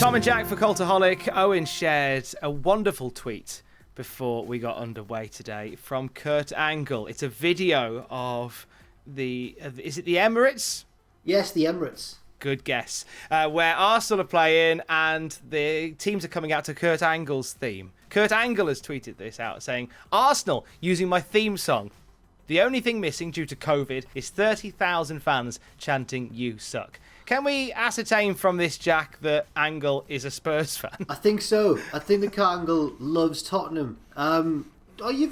Tom and Jack for Cultaholic. Owen shared a wonderful tweet before we got underway today from Kurt Angle. It's a video of is it the Emirates? Yes, the Emirates. Good guess. Where Arsenal are playing and the teams are coming out to Kurt Angle's theme. Kurt Angle has tweeted this out saying, Arsenal using my theme song. The only thing missing due to COVID is 30,000 fans chanting, "You suck." Can we ascertain from this, Jack, that Angle is a Spurs fan? I think so. I think that Kurt Angle loves Tottenham. Have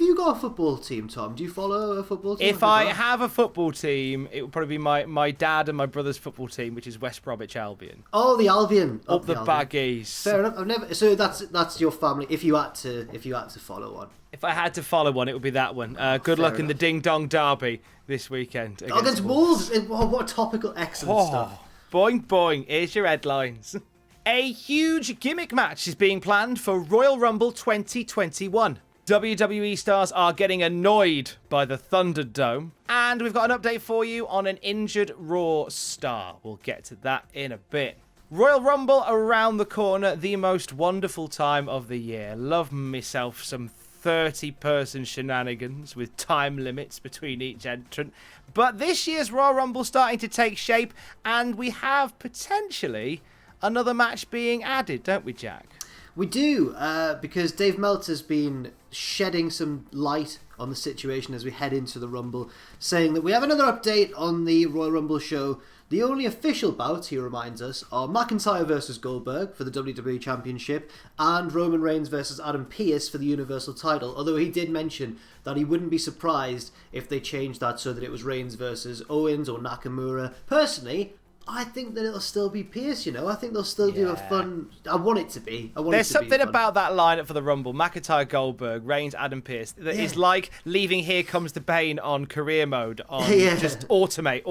you got a football team, Tom? Do you follow a football team? If I have a football team, it would probably be my dad and my brother's football team, which is West Bromwich Albion. Oh, the Albion. Up the Baggies. Fair enough. So that's your family. If you had to follow one. If I had to follow one, it would be that one. Good luck in the Ding Dong Derby this weekend against Wolves. What topical excellent stuff. Boing, boing. Here's your headlines. A huge gimmick match is being planned for Royal Rumble 2021. WWE stars are getting annoyed by the Thunderdome. And we've got an update for you on an injured Raw star. We'll get to that in a bit. Royal Rumble around the corner, the most wonderful time of the year. Love myself some 30-person shenanigans with time limits between each entrant. But this year's Royal Rumble starting to take shape, and we have potentially another match being added, don't we, Jack? We do, because Dave Meltzer's been shedding some light on the situation as we head into the Rumble, saying that we have another update on the Royal Rumble show. The only official bouts, he reminds us, are McIntyre versus Goldberg for the WWE Championship and Roman Reigns versus Adam Pearce for the Universal title, although he did mention that he wouldn't be surprised if they changed that so that it was Reigns versus Owens or Nakamura. Personally, I think that it'll still be Pearce, I think they'll still do a fun... I want it to be. There's something about that lineup for the Rumble. McIntyre, Goldberg, Reigns, Adam Pearce. That is like leaving Here Comes the Pain on career mode. Just automate.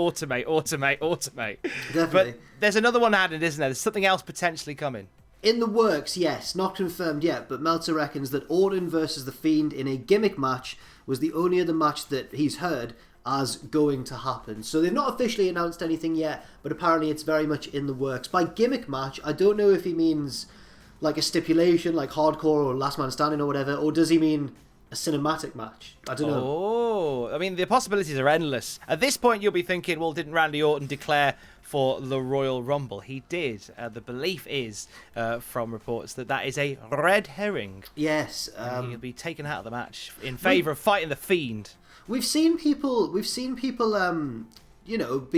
Definitely. But there's another one added, isn't there? There's something else potentially coming. In the works, yes. Not confirmed yet, but Meltzer reckons that Orton versus The Fiend in a gimmick match was the only other match that he's heard as going to happen. So they've not officially announced anything yet, but apparently it's very much in the works. By gimmick match, I don't know if he means like a stipulation, like hardcore or last man standing or whatever, or does he mean a cinematic match? I don't know. Oh, I mean, the possibilities are endless. At this point, you'll be thinking, well, didn't Randy Orton declare for the Royal Rumble? He did. The belief is, from reports, that is a red herring. Yes. He'll be taken out of the match in favour of fighting the Fiend. We've seen people, be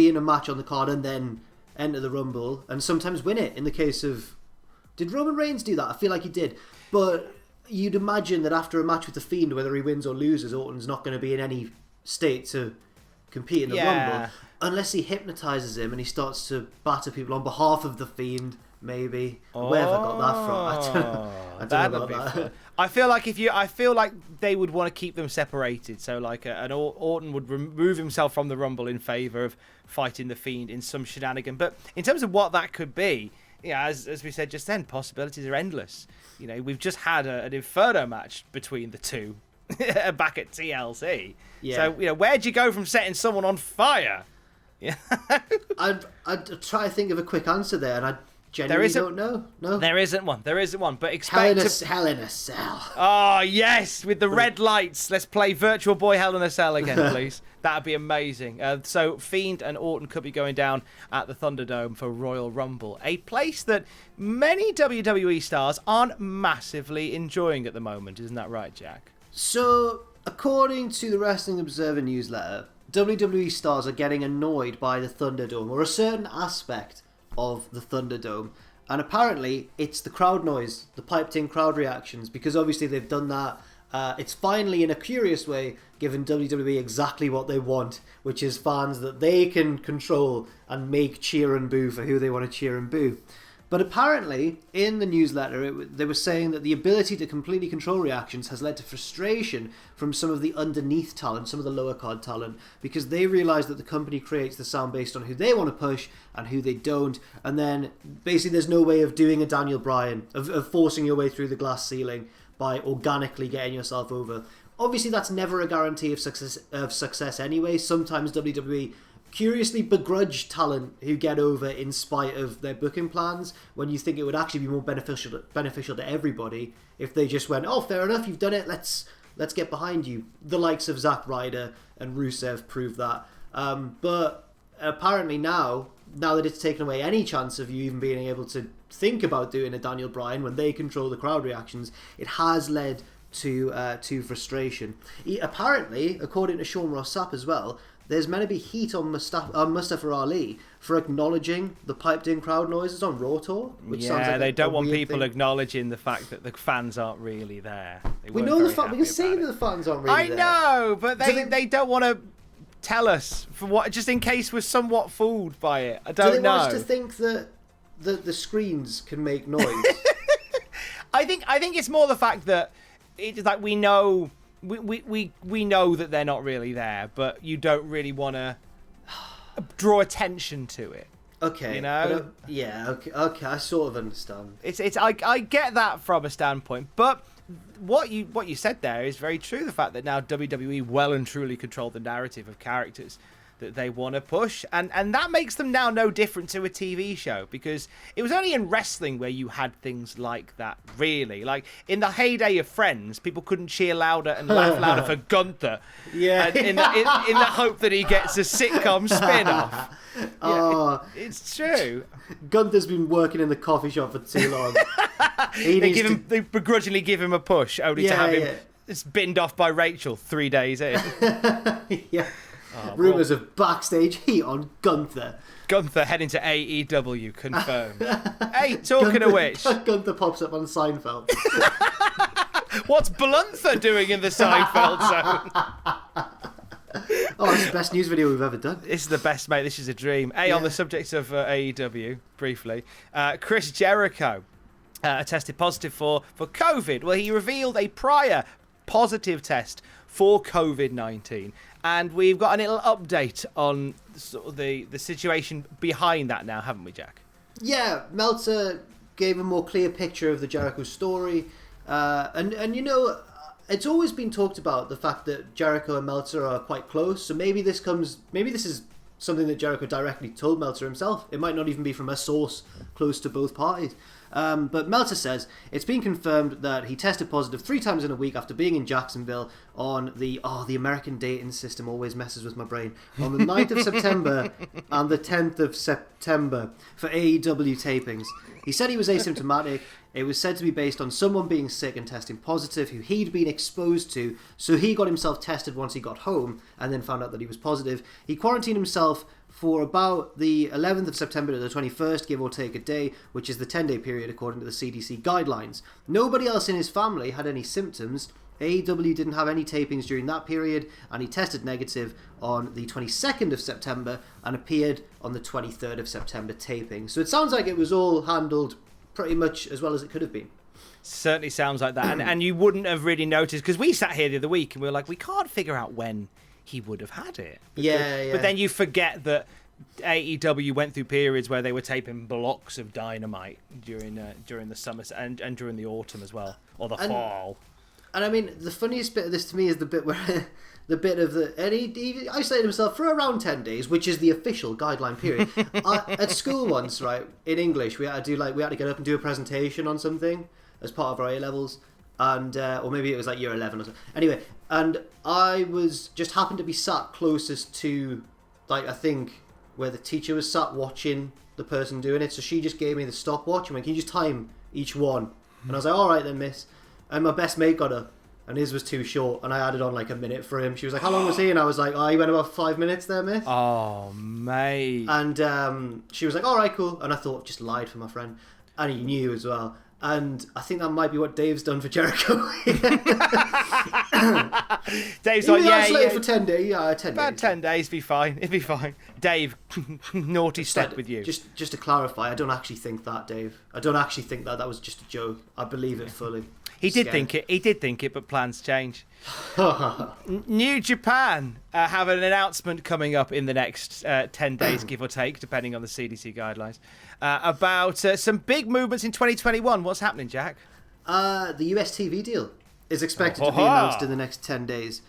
in a match on the card and then enter the Rumble and sometimes win it. In the case of, did Roman Reigns do that? I feel like he did. But you'd imagine that after a match with the Fiend, whether he wins or loses, Orton's not going to be in any state to compete in the Rumble unless he hypnotizes him and he starts to batter people on behalf of the Fiend. Maybe. Where have I got that from? I don't know about that. I feel like they would want to keep them separated. So like an Orton would remove himself from the Rumble in favour of fighting the Fiend in some shenanigan. But in terms of what that could be, as we said just then, possibilities are endless. We've just had an Inferno match between the two back at TLC. Yeah. So where'd you go from setting someone on fire? Yeah. I'd try to think of a quick answer there, and I genuinely don't know. No, there isn't one. But expect Hell in a Cell. Oh yes, with the red lights. Let's play Virtual Boy Hell in a Cell again, please. That'd be amazing. So Fiend and Orton could be going down at the Thunderdome for Royal Rumble, a place that many WWE stars aren't massively enjoying at the moment. Isn't that right, Jack? So, according to the Wrestling Observer newsletter, WWE stars are getting annoyed by the Thunderdome, or a certain aspect of the Thunderdome, and apparently it's the crowd noise, the piped in crowd reactions, because obviously they've done that. It's finally, in a curious way, given WWE exactly what they want, which is fans that they can control and make cheer and boo for who they want to cheer and boo. But apparently, in the newsletter, they were saying that the ability to completely control reactions has led to frustration from some of the underneath talent, some of the lower card talent, because they realise that the company creates the sound based on who they want to push and who they don't, and then basically there's no way of doing a Daniel Bryan, of forcing your way through the glass ceiling by organically getting yourself over. Obviously, that's never a guarantee of success anyway. Sometimes WWE curiously begrudged talent who get over in spite of their booking plans, when you think it would actually be more beneficial to everybody if they just went, oh, fair enough, you've done it, let's get behind you. The likes of Zack Ryder and Rusev prove that. But apparently now that it's taken away any chance of you even being able to think about doing a Daniel Bryan when they control the crowd reactions, it has led to frustration. Apparently, according to Sean Ross Sapp as well, there's meant to be heat on Mustafa Ali for acknowledging the piped-in crowd noises on Raw Tour. Which sounds like they don't want people thing. acknowledging the fact that the fans aren't really there. We know the fans. We can see that the fans aren't really there. I know, but they don't want to tell us for what, just in case we're somewhat fooled by it. I don't know. Do they want us to think that the screens can make noise? I think it's more the fact that it's like we know that they're not really there, but you don't really want to draw attention to it. Okay, you know. Okay. I sort of understand. I get that from a standpoint, but what you said there is very true. The fact that now WWE well and truly control the narrative of characters that they want to push, and that makes them now no different to a TV show, because it was only in wrestling where you had things like that, really. Like in the heyday of Friends, people couldn't cheer louder and laugh louder for Gunther, in the hope that he gets a sitcom spin-off. It's true. Gunther's been working in the coffee shop for too long. They begrudgingly give him a push, only to have him binned off by Rachel 3 days in. Yeah. Rumours of backstage heat on Gunther. Gunther heading to AEW, confirmed. Hey, talking of which... Gunther pops up on Seinfeld. What's Blunther doing in the Seinfeld zone? Oh, it's the best news video we've ever done. This is the best, mate. This is a dream. On the subject of AEW, briefly, Chris Jericho tested positive for COVID. Well, he revealed a prior positive test for COVID-19. And we've got a little update on sort of the situation behind that now, haven't we, Jack? Yeah, Meltzer gave a more clear picture of the Jericho story. And you know, it's always been talked about the fact that Jericho and Meltzer are quite close. So maybe this is something that Jericho directly told Meltzer himself. It might not even be from a source close to both parties. But Meltzer says it's been confirmed that he tested positive 3 times in a week after being in Jacksonville on the American dating system always messes with my brain, on the 9th of September and the 10th of September for AEW tapings. He said he was asymptomatic. It was said to be based on someone being sick and testing positive who he'd been exposed to, so he got himself tested once he got home and then found out that he was positive. He quarantined himself for about the 11th of September to the 21st, give or take a day, which is the 10-day period according to the CDC guidelines. Nobody else in his family had any symptoms. AEW didn't have any tapings during that period, and he tested negative on the 22nd of September and appeared on the 23rd of September taping. So it sounds like it was all handled pretty much as well as it could have been. Certainly sounds like that. And you wouldn't have really noticed, because we sat here the other week and we were like, we can't figure out when he would have had it. But then you forget that AEW went through periods where they were taping blocks of Dynamite during the summer and during the autumn as well, or the fall. And I mean, the funniest bit of this to me is the bit where and he isolated himself for around 10 days, which is the official guideline period. At school once, right, in English, we had to get up and do a presentation on something as part of our A-levels, and or maybe it was like year 11 or something. Anyway, and I happened to be sat closest to, like, I think where the teacher was sat watching the person doing it, so she just gave me the stopwatch and went, "Can you just time each one?" And I was like, "All right then, miss." And my best mate got up, and his was too short, and I added on like a minute for him. She was like, "How long was he?" And I was like, "Oh, he went about 5 minutes there, miss." Oh, mate. And she was like, "All right, cool." And I thought, just lied for my friend, and he knew as well. And I think that might be what Dave's done for Jericho. Dave's like, yeah, for 10 days. Yeah, 10 about days. 10 days, be fine. It'd be fine. Dave, naughty step with you. Just to clarify, I don't actually think that, Dave. I don't actually think that was just a joke. I believe it fully. He did think it, but plans change. New Japan have an announcement coming up in the next 10 days, give or take, depending on the CDC guidelines, about some big movements in 2021. What's happening, Jack? The US TV deal is expected to be announced in the next 10 days.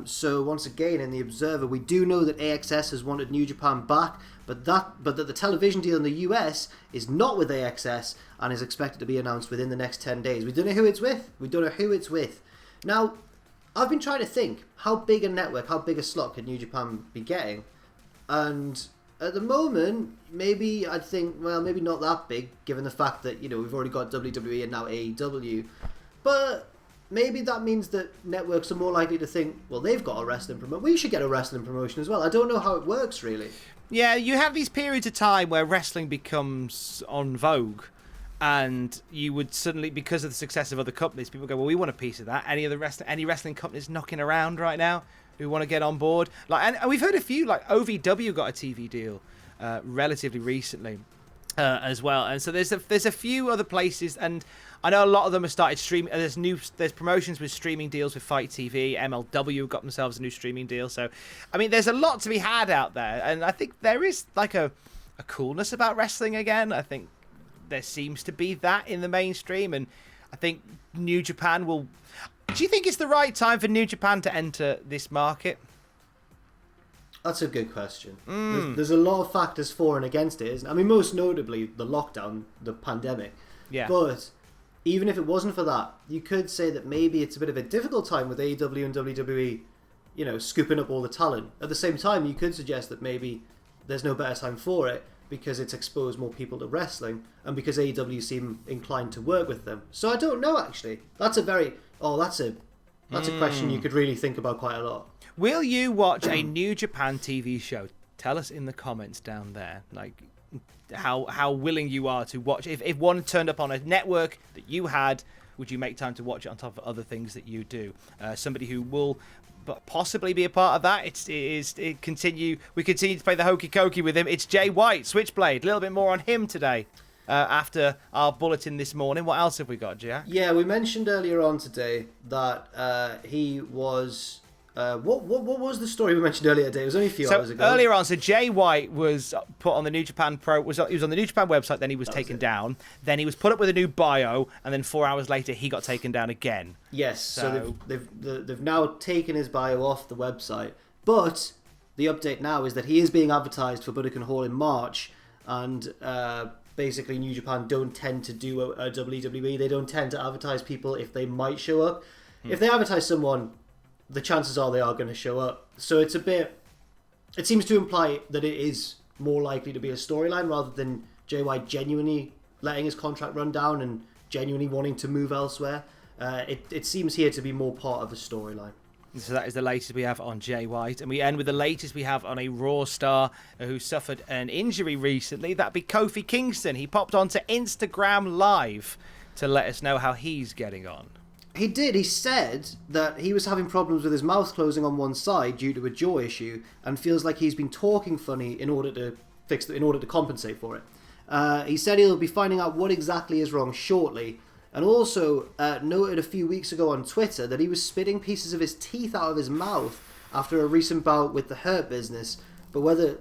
So once again, in the Observer, we do know that AXS has wanted New Japan back, but that the television deal in the US is not with AXS and is expected to be announced within the next 10 days. We don't know who it's with. Now, I've been trying to think, how big a network, how big a slot could New Japan be getting? And at the moment, maybe I'd think, well, maybe not that big, given the fact that, we've already got WWE and now AEW. But maybe that means that networks are more likely to think, well, they've got a wrestling promotion, we should get a wrestling promotion as well. I don't know how it works, really. Yeah, you have these periods of time where wrestling becomes on vogue, and you would suddenly, because of the success of other companies, people go, well, we want a piece of that. Any wrestling companies knocking around right now who want to get on board? And we've heard a few, like OVW got a TV deal relatively recently as well. And so there's a few other places, and I know a lot of them have started streaming. There's promotions with streaming deals with Fight TV. MLW got themselves a new streaming deal. So, I mean, there's a lot to be had out there, and I think there is like a coolness about wrestling again. I think there seems to be that in the mainstream, and I think New Japan will. Do you think it's the right time for New Japan to enter this market? That's a good question. There's a lot of factors for and against it, isn't it? I mean, most notably the lockdown, the pandemic. Yeah. But even if it wasn't for that, you could say that maybe it's a bit of a difficult time with AEW and WWE, scooping up all the talent. At the same time, you could suggest that maybe there's no better time for it because it's exposed more people to wrestling and because AEW seem inclined to work with them. So I don't know, actually. That's a question you could really think about quite a lot. Will you watch a New Japan TV show? Tell us in the comments down there, like how willing you are to watch. If one turned up on a network that you had, would you make time to watch it on top of other things that you do? Somebody who will possibly be a part of that. We continue to play the hokey cokey with him. It's Jay White, Switchblade. A little bit more on him today. After our bulletin this morning, what else have we got, Jack? Yeah, we mentioned earlier on today that he was. What was the story we mentioned earlier today? It was only a few hours ago. Earlier on, so Jay White was put on the New Japan Pro. He was on the New Japan website. Then he was taken down. Then he was put up with a new bio, and then 4 hours later, he got taken down again. Yes. So they've now taken his bio off the website. But the update now is that he is being advertised for Budokan Hall in March, and basically New Japan don't tend to do a WWE. They don't tend to advertise people if they might show up. If they advertise someone, the chances are they are going to show up. So it seems to imply that it is more likely to be a storyline rather than JY genuinely letting his contract run down and genuinely wanting to move elsewhere. It seems here to be more part of a storyline. So that is the latest we have on Jay White. And we end with the latest we have on a Raw star who suffered an injury recently. That'd be Kofi Kingston. He popped onto Instagram Live to let us know how he's getting on. He did. He said that he was having problems with his mouth closing on one side due to a jaw issue and feels like he's been talking funny in order to compensate for it. He said he'll be finding out what exactly is wrong shortly, and also noted a few weeks ago on Twitter that he was spitting pieces of his teeth out of his mouth after a recent bout with the Hurt Business. But whether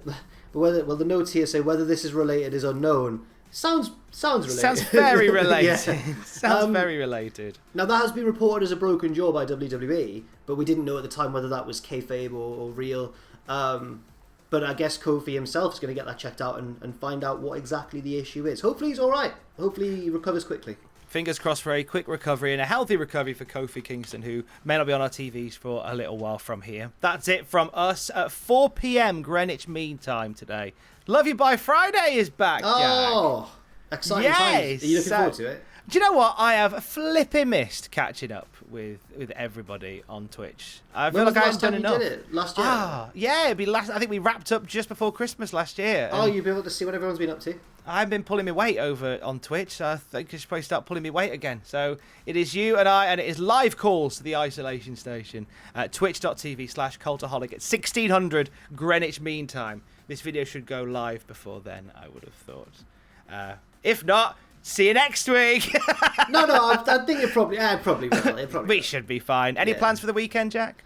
the notes here say whether this is related is unknown. Sounds related. Sounds very related. Sounds very related. Now, that has been reported as a broken jaw by WWE, but we didn't know at the time whether that was kayfabe or real. But I guess Kofi himself is going to get that checked out and find out what exactly the issue is. Hopefully he's all right. Hopefully he recovers quickly. Fingers crossed for a quick recovery and a healthy recovery for Kofi Kingston, who may not be on our TVs for a little while from here. That's it from us at 4 p.m. Greenwich Mean Time today. Love You By Friday is back, Jack. Oh, exciting times. Are you looking forward to it? Do you know what? I have flipping missed catching up with everybody on Twitch. I feel like I haven't done enough. You did it? Last year? Yeah, it'd be last. I think we wrapped up just before Christmas last year. Oh, you'll be able to see what everyone's been up to? I've been pulling my weight over on Twitch, so I think I should probably start pulling my weight again. So it is you and I, and it is live calls to the isolation station at twitch.tv/Cultaholic at 1600 Greenwich Mean Time. This video should go live before then, I would have thought. If not, see you next week. No, I think it probably will. We should be fine. Any plans for the weekend, Jack?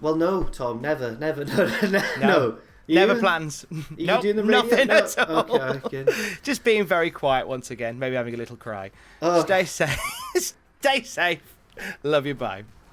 Well, no, Tom, never. No. Never plans. Nope, nothing at all. Okay. Just being very quiet once again. Maybe having a little cry. Oh. Stay safe. Stay safe. Love you. Bye.